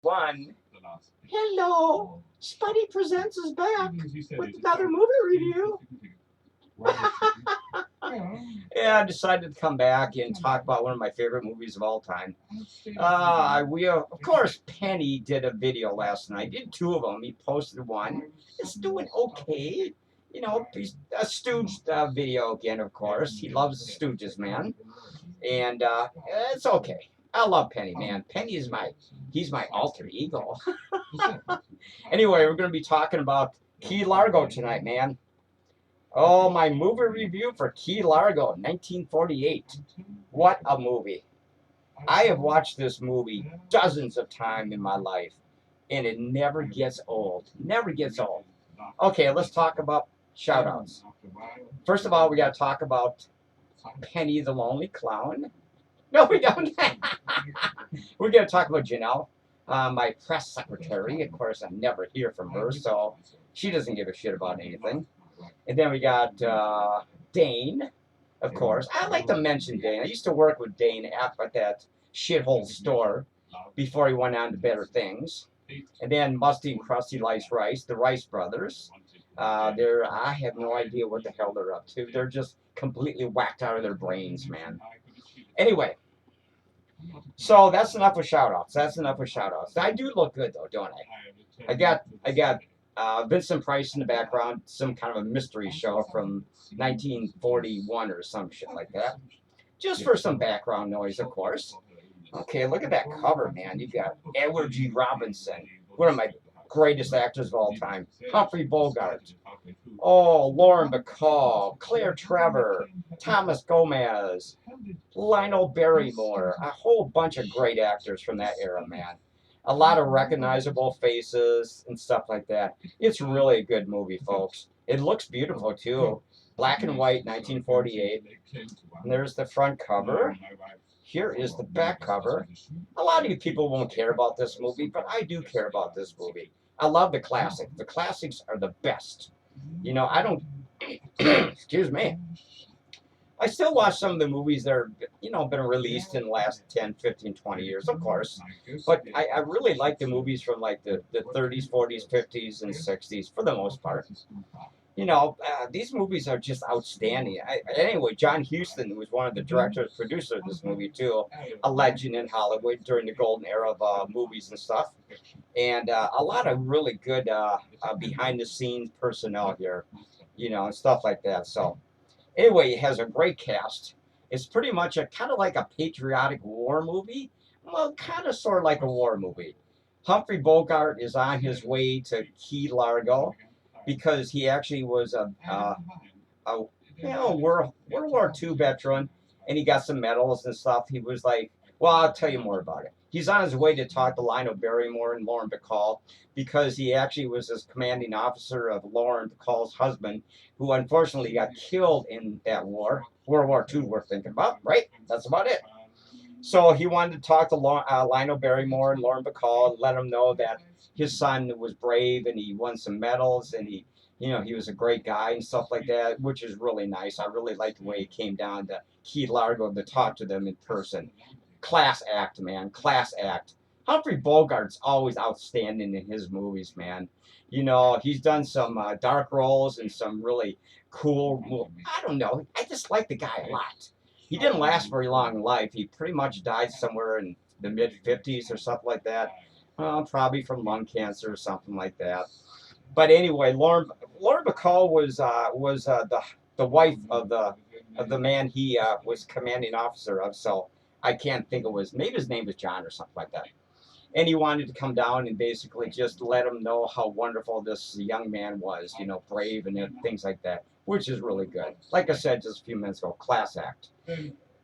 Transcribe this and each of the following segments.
One. Hello, Spidey Presents is back with another movie review. Yeah, I decided to come back and talk about one of my favorite movies of all time. Of course, Penny did a video last night. Did two of them. He posted one. It's doing okay. You know, he's a Stooge video again, of course. He loves the Stooges, man. And it's okay. I love Penny, man. Penny is he's my alter ego. Anyway, we're going to be talking about Key Largo tonight, man. Oh, my movie review for Key Largo, 1948. What a movie. I have watched this movie dozens of times in my life, and it never gets old. Never gets old. Okay, let's talk about shout-outs. First of all, we got to talk about Penny the Lonely Clown. No, we don't. We're going to talk about Janelle, my press secretary. Of course, I never hear from her, so she doesn't give a shit about anything. And then we got Dane, of course. I like to mention Dane. I used to work with Dane at that shithole store before he went on to better things. And then Musty and Krusty Likes Rice, the Rice Brothers. I have no idea what the hell they're up to. They're just completely whacked out of their brains, man. Anyway, so that's enough of shout-outs. That's enough of shout-outs. I do look good, though, don't I? I got Vincent Price in the background, some kind of a mystery show from 1941 or some shit like that. Just for some background noise, of course. Okay, look at that cover, man. You got Edward G. Robinson, one of my greatest actors of all time. Humphrey Bogart. Oh, Lauren Bacall, Claire Trevor, Thomas Gomez, Lionel Barrymore. A whole bunch of great actors from that era, man. A lot of recognizable faces and stuff like that. It's really a good movie, folks. It looks beautiful, too. Black and white, 1948. And there's the front cover. Here is the back cover. A lot of you people won't care about this movie, but I do care about this movie. I love the classics. The classics are the best. You know, I don't... excuse me. I still watch some of the movies that are, you know, been released in the last 10, 15, 20 years, of course. But I really like the movies from like the 30s, 40s, 50s, and 60s for the most part. You know, these movies are just outstanding. Anyway, John Huston was one of the directors, producers of this movie, too. A legend in Hollywood during the golden era of movies and stuff. And a lot of really good behind-the-scenes personnel here, you know, and stuff like that. So, anyway, it has a great cast. It's pretty much kind of like a patriotic war movie. Well, kind of sort of like a war movie. Humphrey Bogart is on his way to Key Largo because he actually was a World War II veteran, and he got some medals and stuff. He was like, well, I'll tell you more about it. He's on his way to talk to Lionel Barrymore and Lauren Bacall because he actually was this commanding officer of Lauren Bacall's husband, who unfortunately got killed in that war. World War II we're thinking about, right? That's about it. So he wanted to talk to Lionel Barrymore and Lauren Bacall and let them know that his son was brave and he won some medals and he was a great guy and stuff like that, which is really nice. I really like the way he came down to Key Largo to talk to them in person. Class act, man. Class act. Humphrey Bogart's always outstanding in his movies, man. You know, he's done some dark roles and some really cool, I don't know. I just like the guy a lot. He didn't last very long in life. He pretty much died somewhere in the mid-50s or something like that. Probably from lung cancer or something like that. But anyway, Lauren Bacall was the wife of the man he was commanding officer of. So I can't think of maybe his name was John or something like that. And he wanted to come down and basically just let him know how wonderful this young man was, you know, brave and things like that, which is really good. Like I said just a few minutes ago, class act.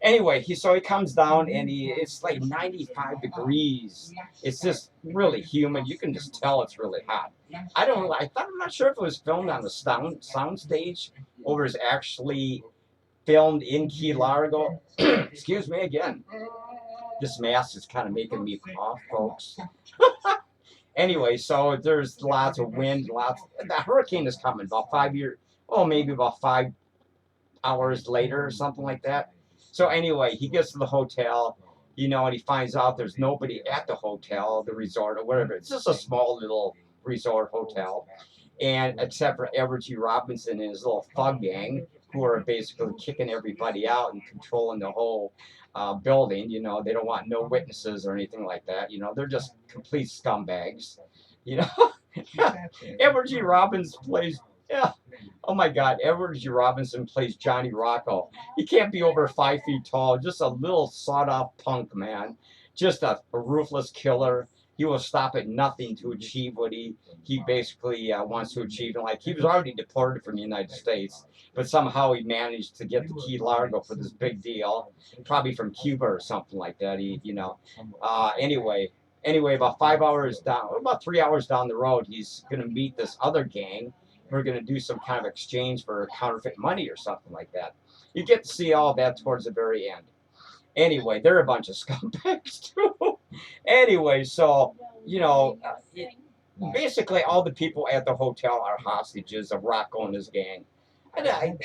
Anyway, he comes down and it's like 95 degrees. It's just really humid. You can just tell it's really hot. I'm not sure if it was filmed on the sound stage or is actually filmed in Key Largo. Excuse me again. This mask is kind of making me cough, folks. Anyway, so there's lots of wind, the hurricane is coming about 5 years, maybe about 5 hours later or something like that. So anyway, he gets to the hotel you know, and he finds out there's nobody at the hotel, the resort, or whatever. It's just a small little resort hotel, and except for Edward G. Robinson and his little thug gang, who are basically kicking everybody out and controlling the whole building. You know, they don't want no witnesses or anything like that. You know, they're just complete scumbags. You know, Edward G. Robinson plays. Yeah. Oh my God, Edward G. Robinson plays Johnny Rocco. He can't be over 5 feet tall. Just a little sawed-off punk, man. Just a ruthless killer. He will stop at nothing to achieve what he basically wants to achieve. And like he was already deported from the United States, but somehow he managed to get the Key Largo for this big deal, probably from Cuba or something like that. Anyway, about 5 hours down, about 3 hours down the road, he's gonna meet this other gang. We're gonna do some kind of exchange for counterfeit money or something like that. You get to see all that towards the very end. Anyway, they're a bunch of scumbags too. Anyway, so you know, basically all the people at the hotel are hostages of Rocco and his gang. And I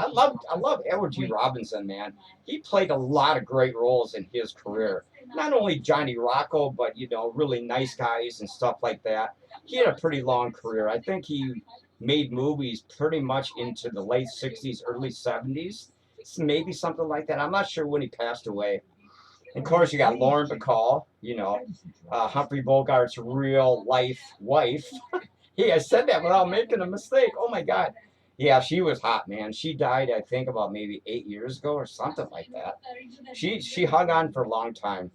love Edward G. Robinson, man. He played a lot of great roles in his career. Not only Johnny Rocco, but you know, really nice guys and stuff like that. He had a pretty long career. I think he made movies pretty much into the late '60s, early '70s, maybe something like that. I'm not sure when he passed away. Of course, you got Lauren Bacall, you know, Humphrey Bogart's real life wife. He I said that without making a mistake. Oh my God. Yeah, she was hot, man. She died, I think, about maybe 8 years ago or something like that. She hung on for a long time.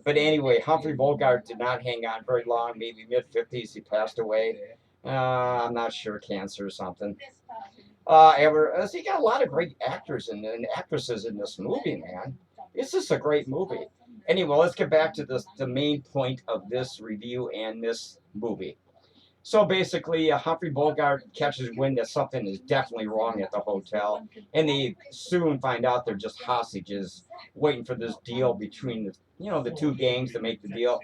But anyway, Humphrey Bogart did not hang on very long. Maybe mid-50s, he passed away. I'm not sure, cancer or something. He got a lot of great actors and actresses in this movie, man. It's just a great movie. Anyway, let's get back to the main point of this review and this movie. So basically, Humphrey Bogart catches wind that something is definitely wrong at the hotel, and they soon find out they're just hostages waiting for this deal between the two gangs to make the deal,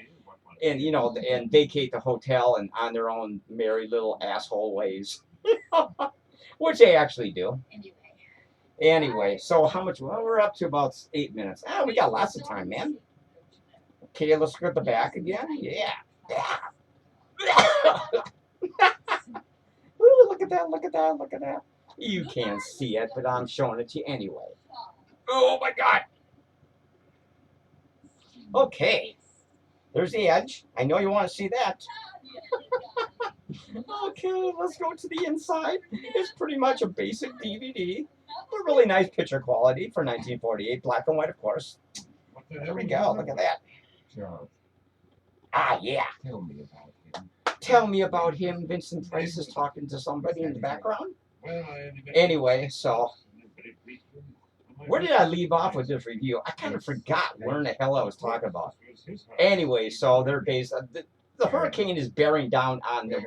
and and vacate the hotel and on their own merry little asshole ways, which they actually do. Anyway, so how much? Well, we're up to about 8 minutes. We got lots of time, man. Okay, let's go at the back again. Yeah. Ooh, look at that, look at that, look at that. You can't see it, but I'm showing it to you anyway. Oh my God. Okay. There's the edge. I know you want to see that. Okay, let's go to the inside. It's pretty much a basic DVD. A really nice picture quality for 1948. Black and white, of course. There we go. Look at that. Ah, yeah. Tell me about him. Vincent Price is talking to somebody in the background. Anyway, so where did I leave off with this review? I kind of forgot where in the hell I was talking about. Anyway, so they're based. The hurricane is bearing down on the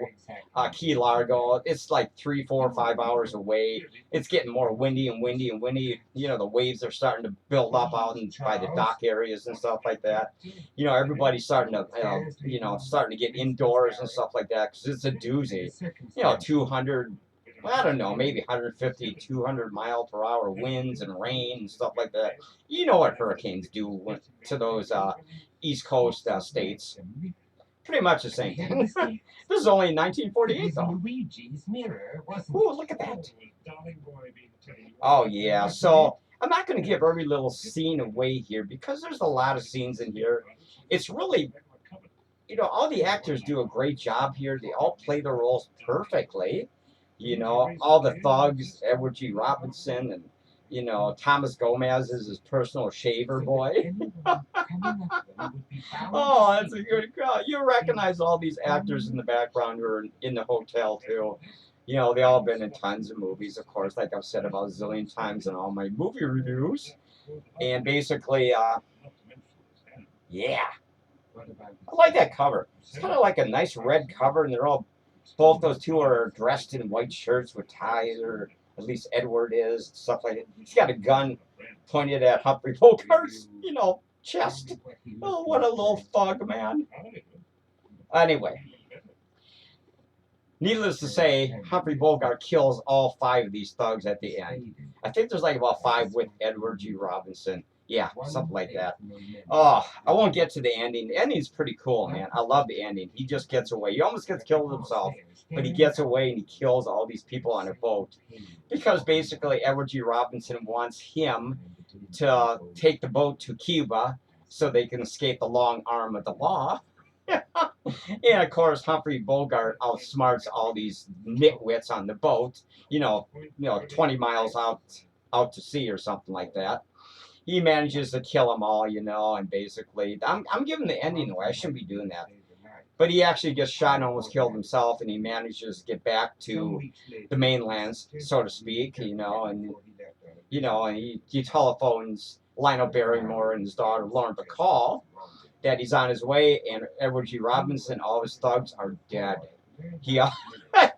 Key Largo. It's like 3, 4, 5 hours away. It's getting more windy and windy and windy. You know, the waves are starting to build up out by the dock areas and stuff like that. You know, everybody's starting to, starting to get indoors and stuff like that because it's a doozy. You know, 200, I don't know, maybe 150, 200 mile per hour winds and rain and stuff like that. You know what hurricanes do to those East Coast states. Pretty much the same thing. This is only 1948, though. Ooh, look at that. Oh, yeah. So I'm not going to give every little scene away here because there's a lot of scenes in here. It's really, all the actors do a great job here. They all play their roles perfectly. All the thugs, Edward G. Robinson, and Thomas Gomez is his personal shaver boy. Oh, that's a good crowd. You recognize all these actors in the background who are in the hotel, too. They all been in tons of movies, of course, like I've said about a zillion times in all my movie reviews. And basically, yeah. I like that cover. It's kind of like a nice red cover, and both those two are dressed in white shirts with ties, or at least Edward is, stuff like that. He's got a gun pointed at Humphrey Bogart's, chest. Oh, what a little thug, man. Anyway, needless to say, Humphrey Bogart kills all 5 of these thugs at the end. I think there's like about 5 with Edward G. Robinson. Yeah, something like that. Oh, I won't get to the ending. The ending's pretty cool, man. I love the ending. He just gets away. He almost gets killed himself, but he gets away and he kills all these people on a boat because basically Edward G. Robinson wants him to take the boat to Cuba so they can escape the long arm of the law. And of course, Humphrey Bogart outsmarts all these nitwits on the boat. 20 miles out to sea or something like that. He manages to kill them all, and basically, I'm giving the ending away. I shouldn't be doing that. But he actually gets shot and almost killed himself, and he manages to get back to the mainlands, so to speak, and he telephones Lionel Barrymore and his daughter Lauren Bacall that he's on his way, and Edward G. Robinson, all his thugs are dead. He,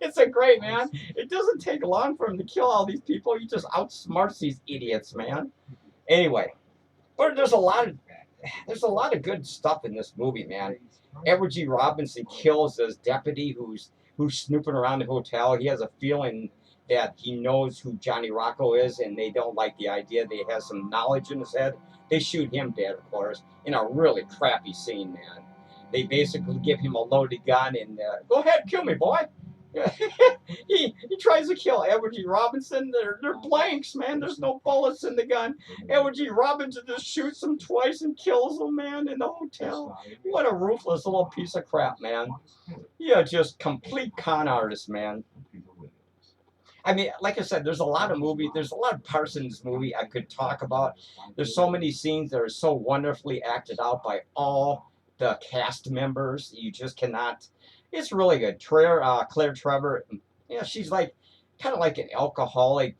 it's a great, man. It doesn't take long for him to kill all these people. He just outsmarts these idiots, man. Anyway, but there's a lot of good stuff in this movie, man. Edward G. Robinson kills this deputy who's snooping around the hotel. He has a feeling that he knows who Johnny Rocco is, and they don't like the idea that he has some knowledge in his head. They shoot him dead, of course, in a really crappy scene, man. They basically give him a loaded gun and go ahead, kill me, boy. he tries to kill Edward G. Robinson. They're blanks, man. There's no bullets in the gun. Edward G. Robinson just shoots him twice and kills him, man, in the hotel. What a ruthless little piece of crap, man. Yeah, just complete con artist, man. I mean, like I said, there's a lot of parts in this movie I could talk about. There's so many scenes that are so wonderfully acted out by all the cast members. You just cannot. It's really good. Claire Trevor, she's like kind of like an alcoholic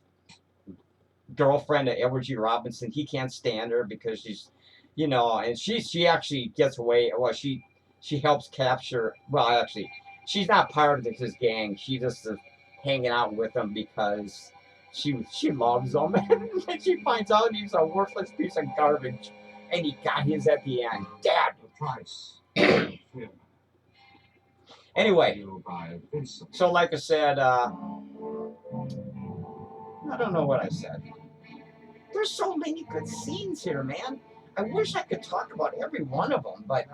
girlfriend of Edward G. Robinson. He can't stand her because she's, and she actually gets away. Well, she helps capture. Well, actually, she's not part of his gang. She just is hanging out with him because she loves him. And she finds out he's a worthless piece of garbage, and he got his at the end. Dad. Anyway, so like I said, I don't know what I said. There's so many good scenes here, man. I wish I could talk about every one of them, but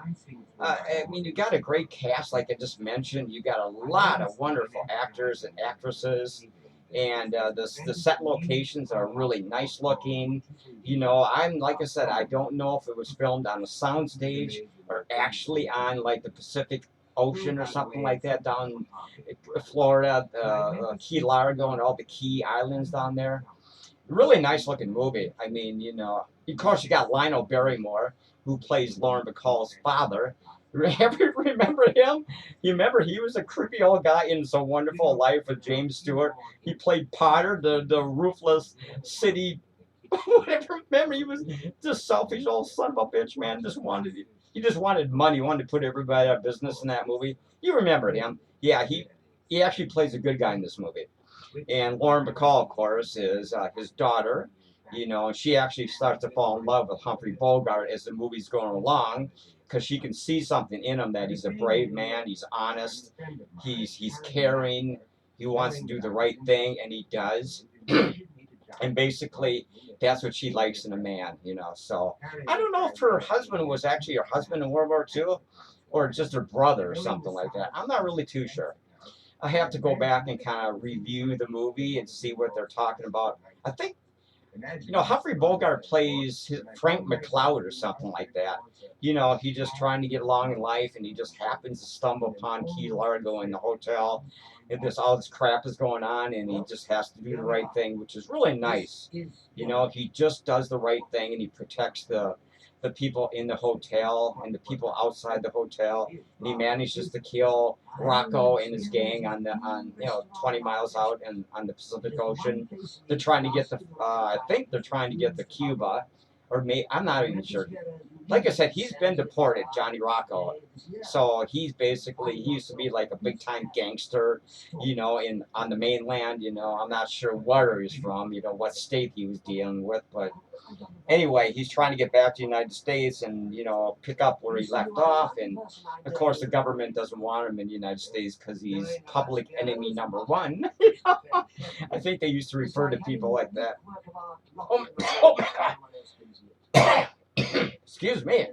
I mean, you got a great cast, like I just mentioned. You got a lot of wonderful actors and actresses, and the set locations are really nice looking. I'm like I said, I don't know if it was filmed on a soundstage or actually on like the Pacific Ocean or something like that down in Florida, Key Largo and all the Key Islands down there. Really nice looking movie. I mean, of course you got Lionel Barrymore, who plays Lauren Bacall's father. Remember him? You remember he was a creepy old guy in It's a Wonderful Life with James Stewart. He played Potter, the ruthless city. Whatever. Remember, he was just selfish old son of a bitch, man. He just wanted money. He wanted to put everybody out of business in that movie. You remember him? Yeah, he actually plays a good guy in this movie. And Lauren Bacall, of course, is his daughter. And she actually starts to fall in love with Humphrey Bogart as the movie's going along, because she can see something in him that he's a brave man, he's honest, he's caring, he wants to do the right thing, and he does. And basically, that's what she likes in a man, So I don't know if her husband was actually her husband in World War II or just her brother or something like that. I'm not really too sure. I have to go back and kind of review the movie and see what they're talking about. I think, Humphrey Bogart plays Frank McCloud or something like that. He's just trying to get along in life, and he just happens to stumble upon Key Largo in the hotel, and all this crap is going on, and he just has to do the right thing, which is really nice. He just does the right thing, and he protects the people in the hotel and the people outside the hotel, and he manages to kill Rocco and his gang on 20 miles out and on the Pacific Ocean. They're trying to get I think they're trying to get the Cuba, or I'm not even sure. Like I said, he's been deported, Johnny Rocco. So he used to be like a big time gangster, on the mainland. I'm not sure where he's from, what state he was dealing with, but anyway, he's trying to get back to the United States and, pick up where he left off. And, of course, the government doesn't want him in the United States because he's public enemy number one. I think they used to refer to people like that. Oh my God. Excuse me.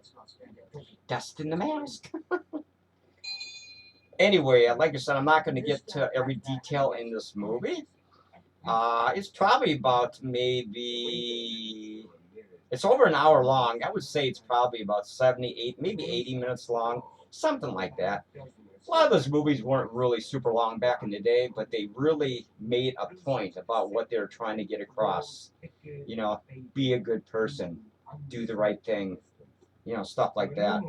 Dust in the mask. Anyway, like I said, I'm not going to get to every detail in this movie. It's probably about maybe, it's over an hour long. I would say it's probably about 78, maybe 80 minutes long, something like that. A lot of those movies weren't really super long back in the day, but they really made a point about what they were trying to get across. You know, be a good person, do the right thing, you know, stuff like that.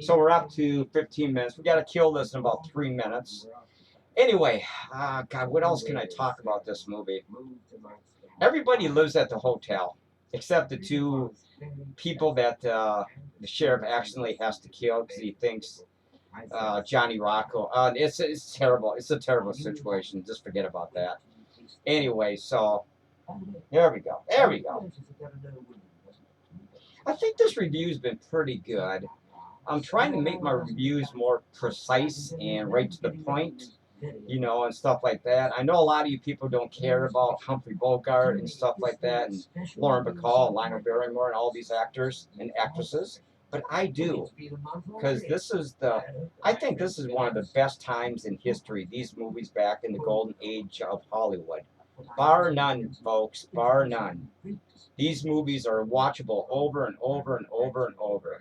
So we're up to 15 minutes. We got to kill this in about 3 minutes. Anyway, God, what else can I talk about this movie? Everybody lives at the hotel, except the two people that the sheriff accidentally has to kill because he thinks Johnny Rocco. It's terrible. It's a terrible situation. Just forget about that. Anyway, so there we go. There we go. I think this review's been pretty good. I'm trying to make my reviews more precise and right to the point, you know, and stuff like that. I know a lot of you people don't care about Humphrey Bogart and stuff like that, and Lauren Bacall and Lionel Barrymore and all these actors and actresses, but I do, because I think this is one of the best times in history, these movies back in the golden age of Hollywood. Bar none, folks, bar none. These movies are watchable over and over and over and over.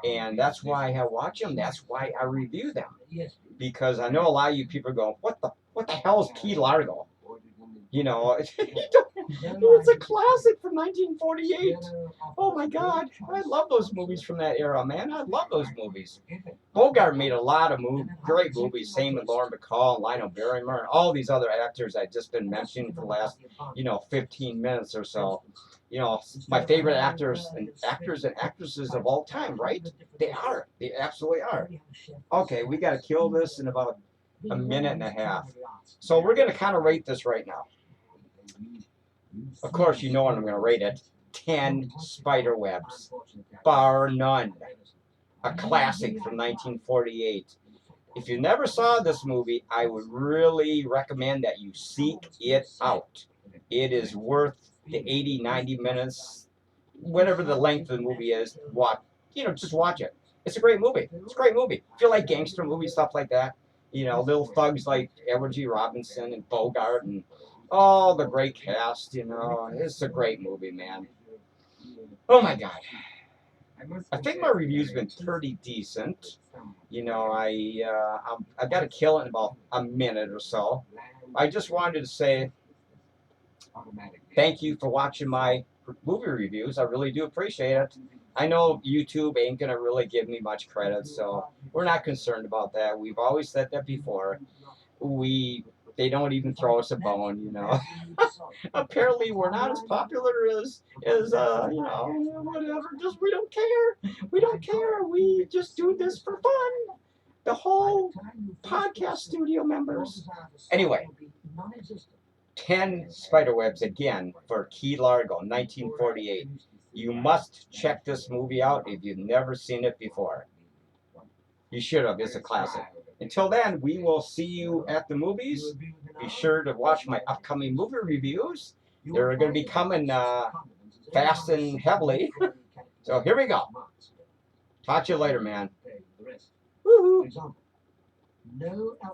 And that's why I watch them. That's why I review them. Because I know a lot of you people go, what the hell is Key Largo? You know, it's a classic from 1948. Oh my God, I love those movies from that era, man. I love those movies. Bogart made a lot of great movies. Same with Lauren Bacall and Lionel Barrymore and all these other actors I've just been mentioning for the last, 15 minutes or so. You know, my favorite actors and actresses of all time, right? They are. They absolutely are. Okay, we got to kill this in about a minute and a half. So we're going to kind of rate this right now. Of course, you know what I'm going to rate it. 10 Spiderwebs. Bar none. A classic from 1948. If you never saw this movie, I would really recommend that you seek it out. It is worth the 80, 90 minutes, whatever the length of the movie is. Just watch it. It's a great movie. It's a great movie. If you like gangster movies, stuff like that, little thugs like Edward G. Robinson and Bogart and all the great cast, it's a great movie, man. Oh my God. I think my review's been pretty decent. I got to kill it in about a minute or so. I just wanted to say thank you for watching my movie reviews. I really do appreciate it. I know YouTube ain't going to really give me much credit, so we're not concerned about that. We've always said that before. They don't even throw us a bone, Apparently, we're not as popular as whatever. Just we don't care. We don't care. We just do this for fun. The whole podcast studio members. Anyway, 10 Spiderwebs again for Key Largo, 1948. You must check this movie out if you've never seen it before. You should have. It's a classic. Until then, we will see you at the movies. Be sure to watch my upcoming movie reviews. They're going to be coming fast and heavily. So here we go. Talk to you later, man. Woohoo!